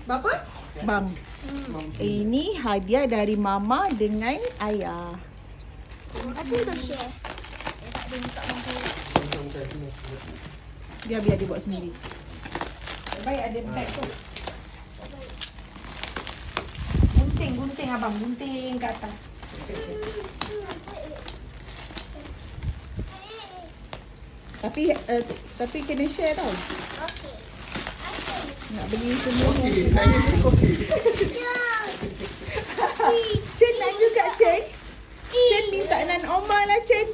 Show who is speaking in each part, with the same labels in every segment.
Speaker 1: Berapa?
Speaker 2: Bang. Ini hadiah dari mama dengan ayah.
Speaker 3: Aku dah share.
Speaker 2: Biar dia buat sendiri.
Speaker 1: Baik ada bag tu. Gunting abang, gunting ke atas.
Speaker 2: Tapi kena share tau.
Speaker 3: Okey.
Speaker 2: Nak beli semua.
Speaker 3: Ya.
Speaker 2: Chen nak juga Chen. Chen minta nan Omar lah Chen.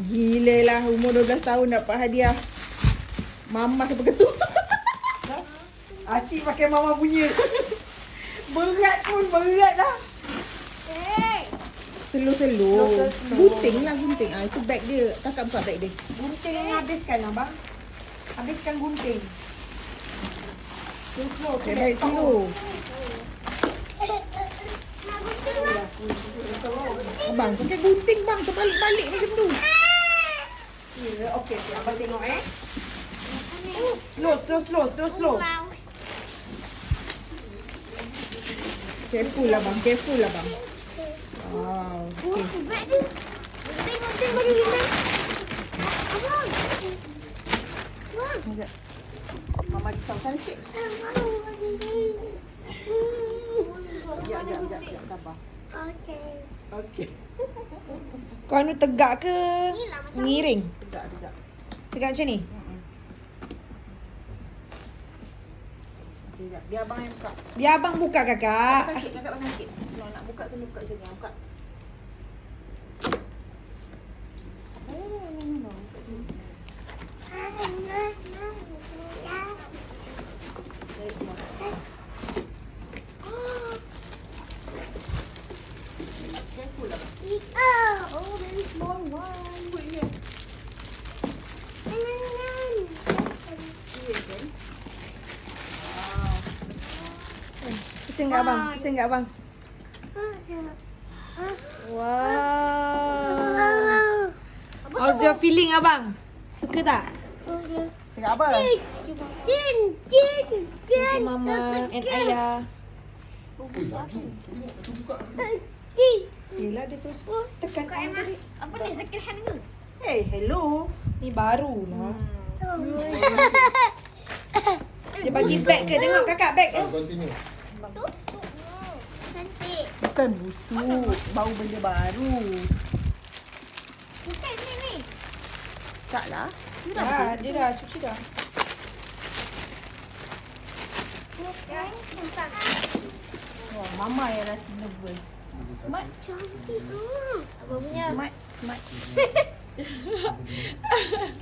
Speaker 2: Gila lah umur 12 tahun dapat hadiah. Mama sampai ketua.
Speaker 1: Acik pakai mama punya. Berat pun berat lah.
Speaker 2: Slow-slow. Gunting lah gunting. Itu bag dia. Kakak buka bag dia.
Speaker 1: Gunting habiskan abang. Habiskan gunting. Slow.
Speaker 2: Okay, baik slow. Abang pakai gunting bang. Terbalik-balik macam tu.
Speaker 1: Ya, okey. Abang tengok Slow.
Speaker 2: Careful lah bang. Careful lah bang. Wow. Okay.
Speaker 3: Beg dia. Gunting bagi kita. Abang.
Speaker 2: Sekejap. Mama risaukan sikit. Sekejap. Sabar.
Speaker 3: Okey.
Speaker 2: Okey.
Speaker 1: Kau ni tegak ke
Speaker 3: Ni lah macam
Speaker 1: miring?
Speaker 2: Tegak.
Speaker 1: Tegak macam ni?
Speaker 2: Sekejap. Biar abang yang buka.
Speaker 1: Biar abang buka kakak.
Speaker 2: Kakak pasang sikit. Nak buka kena buka macam ni. Buka. Careful lah.
Speaker 3: Oh, very small one.
Speaker 2: Put here. Here kan.
Speaker 1: Pusing kat abang. Wow. How's your feeling abang? Suka tak?
Speaker 2: Cakap apa?
Speaker 3: Jin.
Speaker 1: Thank you mama and ayah. Yelah dia terus tekan on tadi.
Speaker 3: Apa ni second hand ke?
Speaker 1: Hey, hello. Ni baru lah. Dia bagi bag ke? Tengok kakak bag ke?
Speaker 4: Continue.
Speaker 3: Cantik.
Speaker 2: Bukan busuk. Bau benda baru.
Speaker 3: Bukan ni.
Speaker 2: Tak lah.
Speaker 1: Dia dah cuci dah.
Speaker 3: Bukan. Pusat.
Speaker 2: Wah, mama yang rasa nervous. Smart.
Speaker 3: Cantik tu. Apa punya?
Speaker 2: Smart.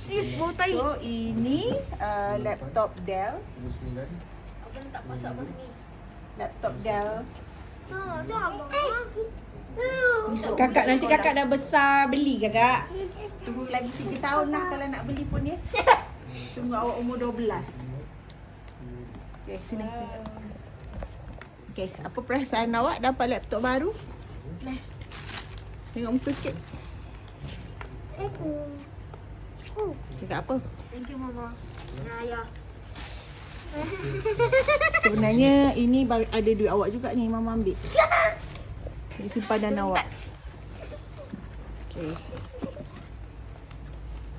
Speaker 3: Sis, bau tai.
Speaker 2: So, ini laptop Dell.
Speaker 4: 99.
Speaker 3: Abang tak pasak apa ni?
Speaker 2: Laptop Dell.
Speaker 3: Tu abang.
Speaker 1: Kakak nanti kakak dah besar beli kakak.
Speaker 2: Tunggu lagi 3 tahun lah kalau nak beli pun ya. Tunggu awak umur 12. Okay, sini. Okay, apa perasaan awak dapat laptop baru?
Speaker 3: Best.
Speaker 2: Tengok muka sikit. Cakap apa?
Speaker 3: Thank you mama. Ayah.
Speaker 2: Sebenarnya ini ada duit awak juga ni, mama ambil. Di simpanan awak. Okay.